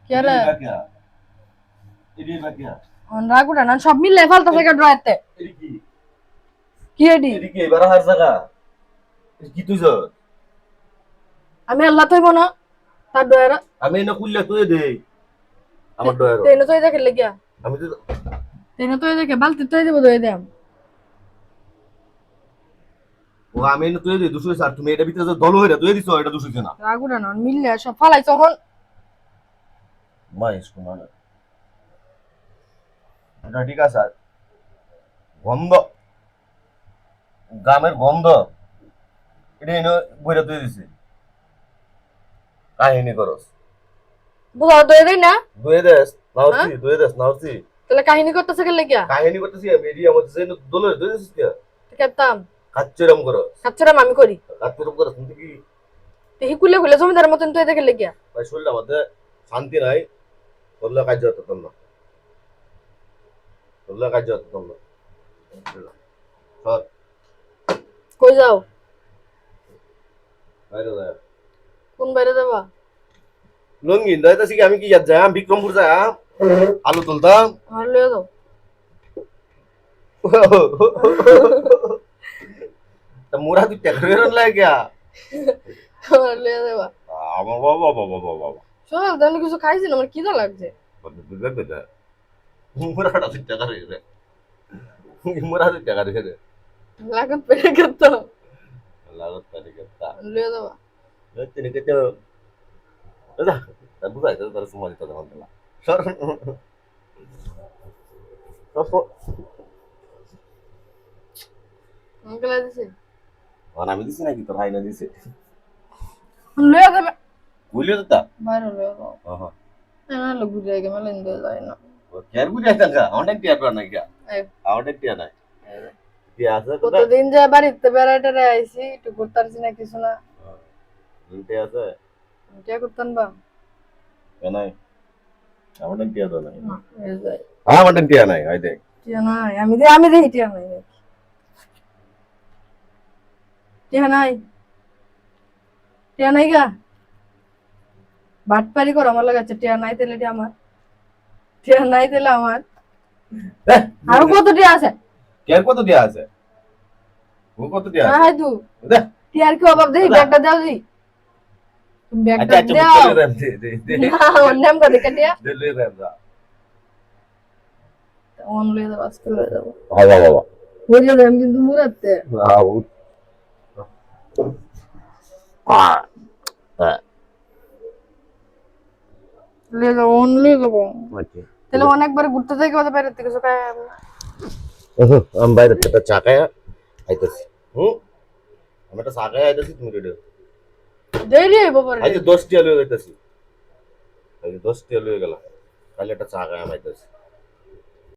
কি রে এডি বাকিয়া অন রাগুড়া না সব মিলে ফালতা থেকে ড্রয়াতে এডি কি কি এডি এডি কি বারা হার জায়গা কি তুই যা আমি আল্লাহ তৈব না তার ডয়ারা আমি না খুললে তুই দে আমার ডয়ার তেনো তো দেখে লাগিয়া আমি তো তেনো তো দেখে বালতি তো দেব দই দেম ও আমি না তুই দে দুশো স্যার তুমি এটা ভিতরে দল হইরা তুই দিছ এটা দুশো না রাগুড়া না মিললে সব ফালাই তখন মাইস কুমার এটা ঠিক আছে গন্ধ গ্রামের গন্ধ এটা এনে বইরা তুই দিছি কাহিনী করস বুঝা দই দেই না দুয়ে দেশ নাউছি তাহলে কাহিনী করতেছে কে লাগিয়া কাহিনী করতেছি আমি এডি আমার জেন দলে দুই দিছিস কি কেতাম কাচ্চেরম করো কাচ্চারাম আমি করি কাচ্চেরম করস তুমি কি তেহি কুলে কুলে জমিদার মতন তুই দেখে লাগিয়া ভাই শুনলে আমাদের শান্তি নাই বললে কাজ হতো তোমরা বললে কাজ হতো তোমরা সর কই যাও বাইরে যা কোন বাইরে যাবা লঙ্গিন দাইতাছি কি আমি কি যাম বিক্রমপুর যাম আলু তুলতাম আর লয়ে যাও তা মোরা তুই টাকা বেরোন লাগে গিয়া আর লয়ে যাবা আমার বাবা বাবা বাবা চল তাহলে কিছু খাইছি না আমার খিদা লাগছে মোরাটা তুই টাকা রেখে মোরা তুই টাকা রেখে দে লাগত পেরে করতো লাগত তারি করতা লয়ে যাবা তিনি কে তো দাদা তা বুঝাই তো তার সময় দিতে হবে না সর আঙ্কেল দিছে আমি দিছি নাকি তোর ভাই না দিছে লয়ে যাবে বুঝলি তো তা বাইরে লয়ে যাও হ্যাঁ না লগু জায়গা মেলে ইন্দে যায় না কেয়ার বুঝাই তাঙ্গা অনেক টিয়ার পর নাই এই অনেক টিয়া নাই টিয়া আছে তো কতদিন যায় বাড়িতে বেড়াইতে আইছি একটু করতারছি না কিছু না টিয়া আছে টিয়া করতাম বা নাই আমাদের টিয়া তো নাই না এই যায় আমাদের টিয়া নাই হয় দেখ টিয়া নাই আমি দেই টিয়া নাই টিয়া নাই টিয়া নাই গা বাটপারি কর আমার লাগাচ্ছে টিয়া নাই তেলে টিয়া আমার টিয়া নাই তেলে আমার আর কত টিয়া আছে কেয়ার কত টিয়া আছে ও কত টিয়া আছে হাই তু দে টিয়ার কি অভাব দেই ব্যাগটা দাও দি ব্যাগটা আচ্ছা দাও বুঝতে রে দে না অন্যাম কা দেখে টিয়া দে লই রে যা অন লয়ে যাবো আজকে লয়ে যাবো বাবা বাবা বুঝে দেন কিন্তু মুরাতে লয়ে যাবো অন লয়ে যাবো তাহলে অনেকবার ঘুরতে যাই কেউ বাইরে থেকে সকায় আমি বাইরে একটা চা খায় আইতেছি আমি একটা চা খায় আইতেছি তুমি রেডি দেরি হইব পরে আজকে 10 টিয়া লয়ে যাইতেছি আজকে 10 টিয়া লয়ে গেলাম কাল একটা চা খায় আমি আইতেছি